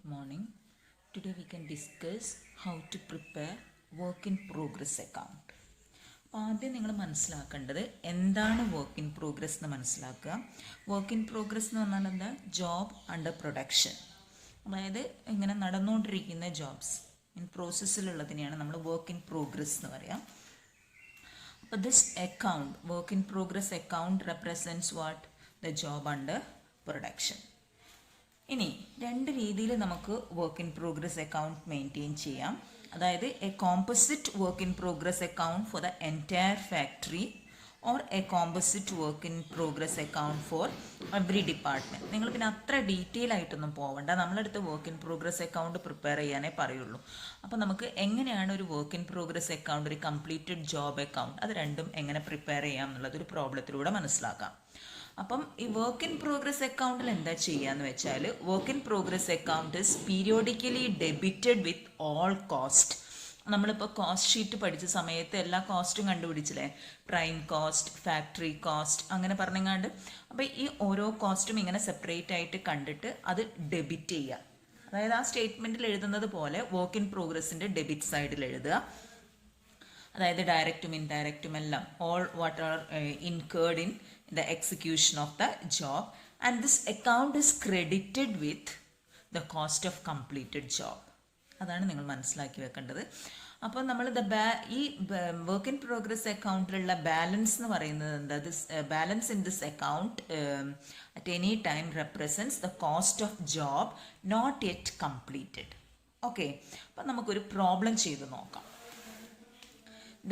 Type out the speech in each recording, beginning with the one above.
Good morning. Today we can discuss how to prepare work in progress account. ആദ്യം നിങ്ങൾ മനസ്സിലാക്കേണ്ടത് എന്താണ് work in progress എന്ന് മനസ്സിലാക്കുക. വർക്ക് ഇൻ പ്രോഗ്രസ് എന്ന് പറഞ്ഞാൽ എന്താ? ജോബ് അണ്ടർ പ്രൊഡക്ഷൻ, അതായത് ഇങ്ങനെ നടന്നുകൊണ്ടിരിക്കുന്ന ജോബ്സ് ഇൻ പ്രോസസ്സിലുള്ളതിനെയാണ് നമ്മൾ വർക്ക് ഇൻ പ്രോഗ്രസ് എന്ന് പറയാം. അപ്പോൾ this account, work in progress account represents what? The job under production. ഇനി രണ്ട് രീതിയിൽ നമുക്ക് work in progress account maintain ചെയ്യാം. അതായത് A composite work in progress account for the entire factory or A composite work in progress account for every department. നിങ്ങൾ പിന്നെ അത്ര detail ആയിട്ടൊന്നും പോവണ്ട, നമ്മളടുത്ത് work in progress account prepare ചെയ്യാനേ പറയുള്ളൂ. അപ്പോൾ നമുക്ക് എങ്ങനെയാണ് ഒരു വർക്ക് ഇൻ പ്രോഗ്രസ് അക്കൗണ്ട്, ഒരു കംപ്ലീറ്റഡ് ജോബ് അക്കൗണ്ട്, അത് രണ്ടും എങ്ങനെ പ്രിപ്പയർ ചെയ്യാം എന്നുള്ളത് ഒരു പ്രോബ്ലത്തിലൂടെ മനസ്സിലാക്കാം. അപ്പം ഈ വർക്ക് ഇൻ പ്രോഗ്രസ് അക്കൗണ്ടിൽ എന്താ ചെയ്യാന്ന് വെച്ചാൽ, work in progress account is periodically debited with all cost. നമ്മളിപ്പോൾ കോസ്റ്റ് ഷീറ്റ് പഠിച്ച സമയത്ത് എല്ലാ കോസ്റ്റും കണ്ടുപിടിച്ചില്ലേ? പ്രൈം കോസ്റ്റ്, ഫാക്ടറി കോസ്റ്റ്, അങ്ങനെ പറഞ്ഞങ്ങാണ്ട്. അപ്പോൾ ഈ ഓരോ കോസ്റ്റും ഇങ്ങനെ സെപ്പറേറ്റ് ആയിട്ട് കണ്ടിട്ട് അത് ഡെബിറ്റ് ചെയ്യുക. അതായത് ആ സ്റ്റേറ്റ്മെൻറ്റിൽ എഴുതുന്നത് പോലെ വർക്ക് ഇൻ പ്രോഗ്രസിൻ്റെ ഡെബിറ്റ് സൈഡിൽ എഴുതുക. അതായത് ഡയറക്റ്റും ഇൻഡയറക്റ്റും എല്ലാം, all what are incurred in the execution of the job, and this account is credited with the cost of completed job. അതാണ് നിങ്ങൾ മനസ്സിലാക്കി വെക്കേണ്ടത്. അപ്പോൾ നമ്മൾ ഈ വർക്ക് ഇൻ പ്രോഗ്രസ് അക്കൗണ്ടിലുള്ള ബാലൻസ് എന്ന് പറയുന്നത് എന്താ? This balance in this account at any time represents the cost of job not yet completed. Okay, അപ്പം നമുക്കൊരു പ്രോബ്ലം ചെയ്ത് നോക്കാം.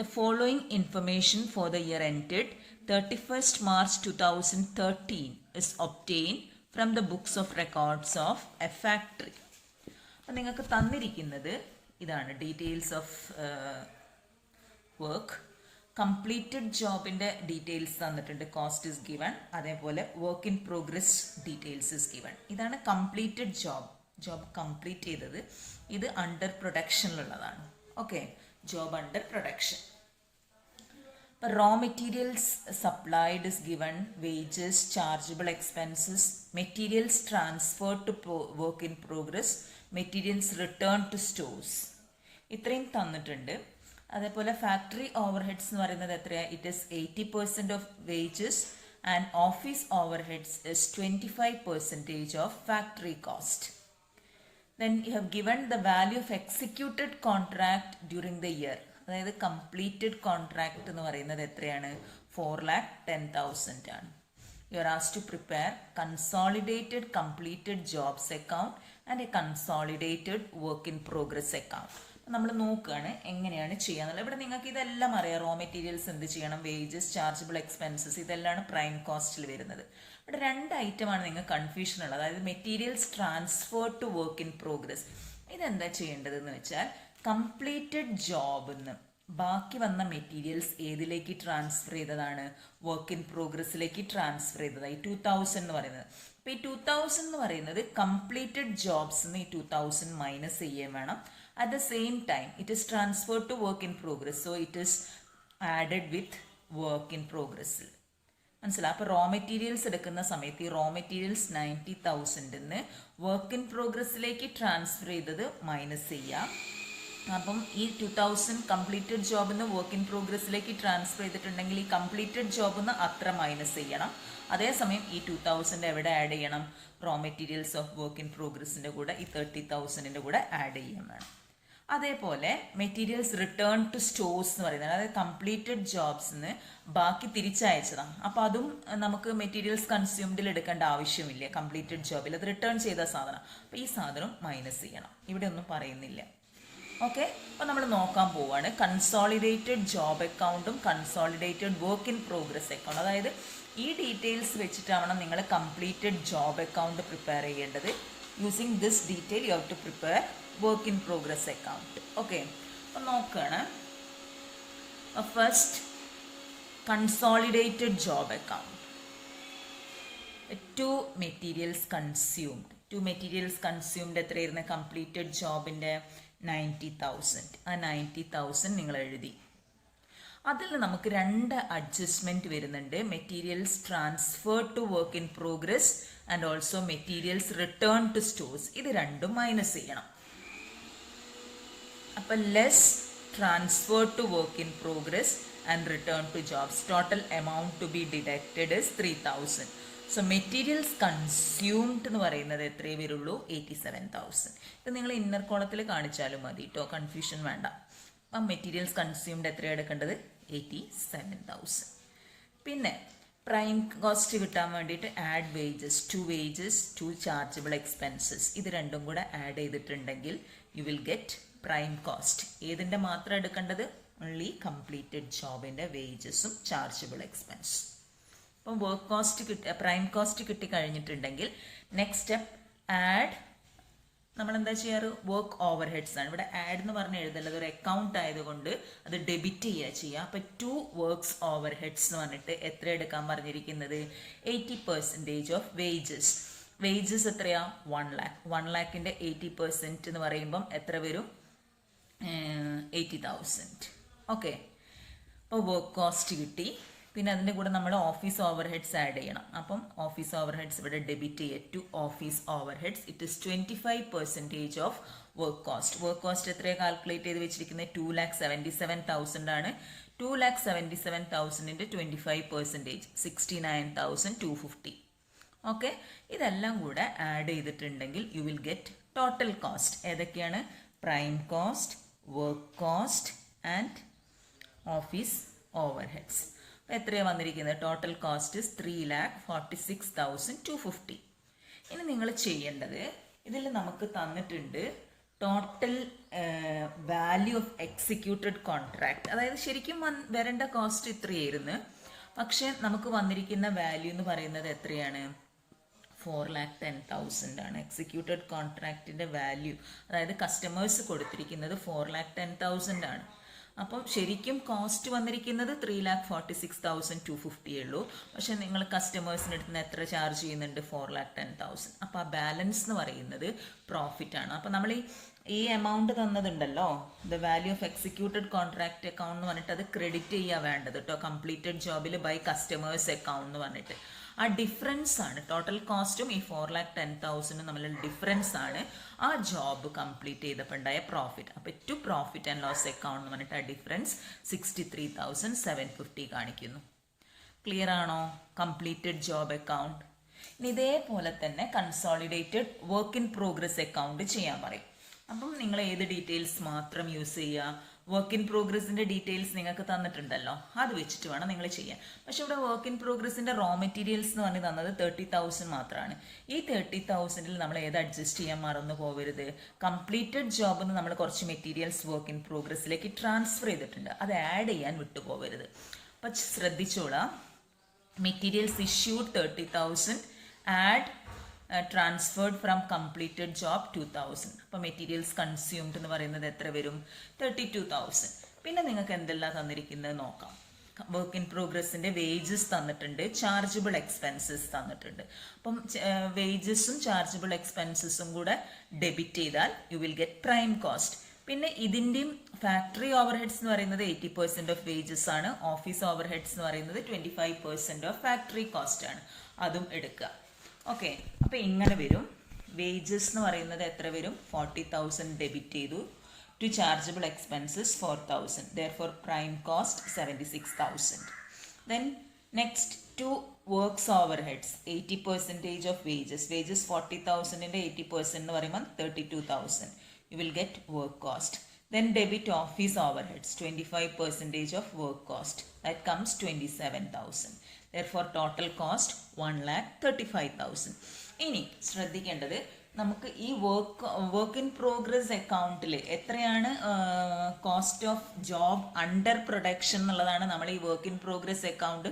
The following information for the year ended 31st March 2013 is obtained from the books of records of a factory. അപ്പം നിങ്ങൾക്ക് തന്നിരിക്കുന്നത് ഇതാണ് details of work. Completed ജോബിൻ്റെ details തന്നിട്ടുണ്ട്, കോസ്റ്റ് ഇസ് ഗിവൺ. അതേപോലെ work in progress details is given. ഇതാണ് completed job complete ചെയ്തത്. ഇത് അണ്ടർ പ്രൊഡക്ഷനിലുള്ളതാണ്. Okay, job under production. Raw materials supplied is given, wages, chargeable expenses, materials transferred to work in progress, materials returned to stores. ഇത്രയും തന്നിട്ടുണ്ട്. അതേപോലെ factory over heads എന്ന് പറയുന്നത് എത്രയാ? It is 80% of wages and office overheads is 25% of factory cost. Then you have given the value of executed contract during the year. അതായത് completed contract എന്ന് പറയുന്നത് എത്രയാണ്? 4,10,000 ആണ്. You are asked to prepare consolidated completed jobs account and a consolidated work in progress account. നമ്മൾ നോക്കുകയാണ് എങ്ങനെയാണ് ചെയ്യാന്നുള്ളത്. ഇവിടെ നിങ്ങൾക്ക് ഇതെല്ലാം അറിയാം. റോ മെറ്റീരിയൽസ് എന്ത് ചെയ്യണം, വേജസ്, ചാർജബിൾ എക്സ്പെൻസസ്, ഇതെല്ലാം പ്രൈം കോസ്റ്റിൽ വരുന്നത്. ഇവിടെ രണ്ട് ഐറ്റമാണ് നിങ്ങൾക്ക് കൺഫ്യൂഷൻ ഉള്ളത്. അതായത് materials transfer to work in progress. ഇതെന്താ ചെയ്യേണ്ടതെന്ന് വെച്ചാൽ, കംപ്ലീറ്റഡ് ജോബിന്ന് ബാക്കി വന്ന മെറ്റീരിയൽസ് ഏതിലേക്ക് ട്രാൻസ്ഫർ ചെയ്തതാണ്? വർക്ക് ഇൻ പ്രോഗ്രസ്സിലേക്ക് ട്രാൻസ്ഫർ ചെയ്തതാണ്. ഈ 2000 എന്ന് പറയുന്നത്. അപ്പോൾ ഈ 2000 എന്ന് പറയുന്നത് കംപ്ലീറ്റഡ് ജോബ്സ് ഈ 2000 മൈനസ് ചെയ്യാൻ വേണം. At the same time, it is transferred to work in progress. So, it is added with work in progress. മനസ്സിലായി? അപ്പോൾ റോ മെറ്റീരിയൽസ് എടുക്കുന്ന സമയത്ത് ഈ റോ മെറ്റീരിയൽസ് 90,000 വർക്ക് ഇൻ പ്രോഗ്രസ്സിലേക്ക് ട്രാൻസ്ഫർ ചെയ്തത് മൈനസ് ചെയ്യാം. അപ്പം ഈ 2000 കംപ്ലീറ്റഡ് ജോബിൽ നിന്ന് വർക്ക് ഇൻ പ്രോഗ്രസ്സിലേക്ക് ട്രാൻസ്ഫർ ചെയ്തിട്ടുണ്ടെങ്കിൽ ഈ കംപ്ലീറ്റഡ് ജോബിൽ നിന്ന് അത്ര മൈനസ് ചെയ്യണം. അതേസമയം ഈ 2000 എവിടെ ആഡ് ചെയ്യണം? Raw materials of work in പ്രോഗ്രസിൻ്റെ കൂടെ ഈ 30,000 കൂടെ ആഡ് ചെയ്യാൻ വേണം. അതേപോലെ മെറ്റീരിയൽസ് റിട്ടേൺ ടു സ്റ്റോഴ്സ് എന്ന് പറയുന്നത്, അതായത് കംപ്ലീറ്റഡ് ജോബ്സിന് ബാക്കി തിരിച്ചയച്ചതാണ്. അപ്പോൾ അതും നമുക്ക് മെറ്റീരിയൽസ് കൺസ്യൂംഡിൽ എടുക്കേണ്ട ആവശ്യമില്ല. കംപ്ലീറ്റഡ് ജോബിൽ അത് റിട്ടേൺ ചെയ്ത സാധനം. അപ്പോൾ ഈ സാധനം മൈനസ് ചെയ്യണം. ഇവിടെ ഒന്നും പറയുന്നില്ല. ഓക്കെ, അപ്പോൾ നമ്മൾ നോക്കാൻ പോവാണ് കൺസോളിഡേറ്റഡ് ജോബ് അക്കൗണ്ടും consolidated work in progress account. അതായത് ഈ ഡീറ്റെയിൽസ് വെച്ചിട്ടാണ് നിങ്ങൾ കംപ്ലീറ്റഡ് ജോബ് അക്കൗണ്ട് പ്രിപ്പയർ ചെയ്യേണ്ടത്. Using this detail you have to prepare work in progress account. Okay, അപ്പോൾ നോക്കുകയാണ്. First consolidated job account. To materials consumed എത്രയായിരുന്നു? Completed ജോബിൻ്റെ 90,000. ആ 90,000 നിങ്ങൾ എഴുതി. അതിൽ നമുക്ക് 2 അഡ്ജസ്റ്റ്മെന്റ് വരുന്നുണ്ട്. Materials transfer to work in progress and also materials return to stores. ഇത് രണ്ടും മൈനസ് ചെയ്യണം. അപ്പൊ less transfer to work in progress and return to jobs. Total amount to be deducted is 3000. So materials consumed എന്ന് പറയുന്നത് എത്രയേ വരുള്ളൂ? 87,000. ഇത് നിങ്ങൾ inner കോളത്തിൽ കാണിച്ചാലും മതി കേട്ടോ, കൺഫ്യൂഷൻ വേണ്ട. അപ്പം മെറ്റീരിയൽസ് കൺസ്യൂംഡ് എത്രയാണ് എടുക്കേണ്ടത്? 87,000. പിന്നെ പ്രൈം കോസ്റ്റ് കിട്ടാൻ വേണ്ടിയിട്ട് add wages to chargeable expenses, ഇത് രണ്ടും കൂടെ ആഡ് ചെയ്തിട്ടുണ്ടെങ്കിൽ you will get prime cost. ഏതിൻ്റെ മാത്രം എടുക്കേണ്ടത്? ഓൺലി കംപ്ലീറ്റഡ് ജോബിൻ്റെ വേജസും ചാർജബിൾ എക്സ്പെൻസും. അപ്പം വർക്ക് കോസ്റ്റ് പ്രൈം കോസ്റ്റ് കിട്ടിക്കഴിഞ്ഞിട്ടുണ്ടെങ്കിൽ നെക്സ്റ്റ് സ്റ്റെപ്പ് ആഡ്. നമ്മൾ എന്താ ചെയ്യാറ്? വർക്ക് ഓവർ ഹെഡ്സ് ആണ്. ഇവിടെ ആഡ് എന്ന് പറഞ്ഞ് എഴുതല്ലത്, ഒരു അക്കൗണ്ട് ആയതുകൊണ്ട് അത് ഡെബിറ്റ് ചെയ്യുക. അപ്പം 2 വർക്ക്സ് ഓവർ ഹെഡ്സ് എന്ന് പറഞ്ഞിട്ട് എത്ര എടുക്കാൻ പറഞ്ഞിരിക്കുന്നത്? 80% ഓഫ് വേജസ്. വേജസ് എത്രയാ? 1 lakh. 1 lakhന്റെ 80% എന്ന് പറയുമ്പം എത്ര വരും? 80,000. ഓക്കെ, അപ്പോൾ വർക്ക് കോസ്റ്റ് കിട്ടി. പിന്നെ അതിൻ്റെ കൂടെ നമ്മൾ ഓഫീസ് ഓവർ ഹെഡ്സ് ആഡ് ചെയ്യണം. അപ്പം ഓഫീസ് ഓവർ ഹെഡ്സ് ഇവിടെ ഡെബിറ്റ് ചെയ്യുക. To office overheads it is 25% of work cost. Work cost എത്രയാണ് കാൽക്കുലേറ്റ് ചെയ്ത് വെച്ചിരിക്കുന്നത്? 2,77,000 ആണ്. 2,77,000 25% 69,250. ഓക്കെ, ഇതെല്ലാം കൂടെ ആഡ് ചെയ്തിട്ടുണ്ടെങ്കിൽ you will get total cost. ഏതൊക്കെയാണ്? Prime cost, work cost and office overheads. എത്രയാണ് വന്നിരിക്കുന്നത്? Total cost 3,46,250. ഇനി നിങ്ങൾ ചെയ്യേണ്ടത്, ഇതിൽ നമുക്ക് തന്നിട്ടുണ്ട് total value of executed contract. അതായത് ശരിക്കും വരേണ്ട കോസ്റ്റ് ഇത്രയായിരുന്നു, പക്ഷെ നമുക്ക് വന്നിരിക്കുന്ന വാല്യൂ എന്ന് പറയുന്നത് എത്രയാണ്? 4,10,000 ആണ്. എക്സിക്യൂട്ടഡ് കോൺട്രാക്റ്റിൻ്റെ വാല്യൂ, അതായത് കസ്റ്റമേഴ്സ് കൊടുത്തിരിക്കുന്നത് 4,10,000 ആണ്. അപ്പം ശരിക്കും കോസ്റ്റ് വന്നിരിക്കുന്നത് 3,46,250 ഉള്ളൂ. പക്ഷെ നിങ്ങൾ കസ്റ്റമേഴ്സിൻ്റെ അടുത്ത് നിന്ന് എത്ര ചാർജ് ചെയ്യുന്നുണ്ട്? 4,10,000. അപ്പോൾ ആ ബാലൻസ് എന്ന് പറയുന്നത് പ്രോഫിറ്റ് ആണ്. അപ്പോൾ നമ്മൾ ഈ എമൗണ്ട് തന്നതുണ്ടല്ലോ, the value of executed contract account എന്ന് പറഞ്ഞിട്ട് അത് ക്രെഡിറ്റ് ചെയ്യുക വേണ്ടത് കേട്ടോ, കംപ്ലീറ്റഡ് ജോബിൽ ബൈ കസ്റ്റമേഴ്സ് അക്കൗണ്ട് എന്ന് പറഞ്ഞിട്ട്. ആ ഡിഫറൻസ് ആണ് ടോട്ടൽ കോസ്റ്റും ഈ 4,10,000 തമ്മിലുള്ള ഡിഫറൻസ് ആണ് ആ ജോബ് കംപ്ലീറ്റ് ചെയ്തപ്പോൾ ഉണ്ടായ പ്രോഫിറ്റ്. അപ്പോൾ to profit and loss account എന്ന് പറഞ്ഞിട്ട് ആ ഡിഫറൻസ് 63,750 കാണിക്കുന്നു. ക്ലിയർ ആണോ? Completed job account. ഇനി ഇതേപോലെ തന്നെ consolidated work in progress account ചെയ്യാൻ പറയും. അപ്പം നിങ്ങൾ ഏത് ഡീറ്റെയിൽസ് മാത്രം യൂസ് ചെയ്യുക? വർക്ക് ഇൻ പ്രോഗ്രസിൻ്റെ ഡീറ്റെയിൽസ് നിങ്ങൾക്ക് തന്നിട്ടുണ്ടല്ലോ, അത് വെച്ചിട്ട് വേണം നിങ്ങൾ ചെയ്യാൻ. പക്ഷെ ഇവിടെ വർക്ക് ഇൻ പ്രോഗ്രസിൻ്റെ റോ മെറ്റീരിയൽസ് എന്ന് പറഞ്ഞ് തന്നത് 30,000 മാത്രമാണ്. ഈ 30,000-ൽ നമ്മൾ ഏത് അഡ്ജസ്റ്റ് ചെയ്യാൻ മറന്നു പോകരുത്? കംപ്ലീറ്റഡ് ജോബിൽ നിന്ന് നമ്മൾ കുറച്ച് മെറ്റീരിയൽസ് വർക്ക് ഇൻ പ്രോഗ്രസ്സിലേക്ക് ട്രാൻസ്ഫർ ചെയ്തിട്ടുണ്ട്, അത് ആഡ് ചെയ്യാൻ വിട്ടുപോകരുത്. അപ്പം ശ്രദ്ധിച്ചോളാം. Materials issued 30,000, add transferred from completed job 2,000. അപ്പോൾ മെറ്റീരിയൽസ് കൺസ്യൂംഡ് എന്ന് പറയുന്നത് എത്ര വരും? 32,000. പിന്നെ നിങ്ങൾക്ക് എന്തെല്ലാം തന്നിരിക്കുന്നത് നോക്കാം. വർക്ക് ഇൻ പ്രോഗ്രസിൻ്റെ വേജസ് തന്നിട്ടുണ്ട്, ചാർജബിൾ എക്സ്പെൻസസ് തന്നിട്ടുണ്ട്. അപ്പം വേജസും ചാർജബിൾ എക്സ്പെൻസസും കൂടെ ഡെബിറ്റ് ചെയ്താൽ U will get prime cost. പിന്നെ ഇതിൻ്റെയും ഫാക്ടറി ഓവർ ഹെഡ്സ് എന്ന് പറയുന്നത് 80% ഓഫ് വേജസ് ആണ്. ഓഫീസ് ഓവർ ഹെഡ്സ് എന്ന് പറയുന്നത് 25% ഓഫ് ഫാക്ടറി കോസ്റ്റ് ആണ്, അതും എടുക്കുക. ഓക്കെ, അപ്പോൾ ഇങ്ങനെ വരും. വേജസ് എന്ന് പറയുന്നത് എത്ര വരും? 40,000 ഡെബിറ്റ് ചെയ്തു. To chargeable expenses 4,000. Therefore prime cost 76,000. Then next to works overheads 80% of wages. Wages 40,000-ൻ്റെ 80% എന്ന് പറയുമ്പോൾ 32,000. You will get work cost. Then debit office overheads 25% of work cost. That comes 27,000. Therefore total cost 1,35,000. ഇനി ശ്രദ്ധിക്കേണ്ടത്, നമുക്ക് ഈ work in progress അക്കൗണ്ടിൽ എത്രയാണ് cost of job under production എന്നുള്ളതാണ് നമ്മൾ ഈ വർക്ക് ഇൻ പ്രോഗ്രസ് അക്കൗണ്ട്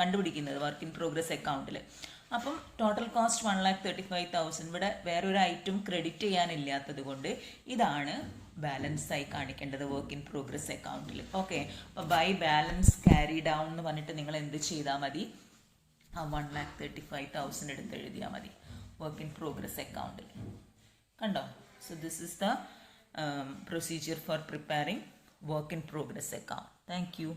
കണ്ടുപിടിക്കുന്നത് വർക്ക് ഇൻ പ്രോഗ്രസ് അക്കൗണ്ടിൽ. അപ്പം ടോട്ടൽ കോസ്റ്റ് 1,35,000. ഇവിടെ വേറൊരു ഐറ്റം ക്രെഡിറ്റ് ചെയ്യാനില്ലാത്തത് കൊണ്ട് ഇതാണ് ബാലൻസ് ആയി കാണിക്കേണ്ടത് വർക്ക് ഇൻ പ്രോഗ്രസ് അക്കൗണ്ടിൽ. ഓക്കെ, അപ്പോൾ ബൈ ബാലൻസ് ക്യാരി ഡൗൺ എന്ന് പറഞ്ഞിട്ട് നിങ്ങൾ എന്ത് ചെയ്താൽ മതി? ആ 1,35,000 എടുത്ത് എഴുതിയാൽ മതി വർക്ക് ഇൻ പ്രോഗ്രസ് അക്കൗണ്ടിൽ. കണ്ടോ? So this is the procedure for preparing work in progress വെക്കാം. Thank U.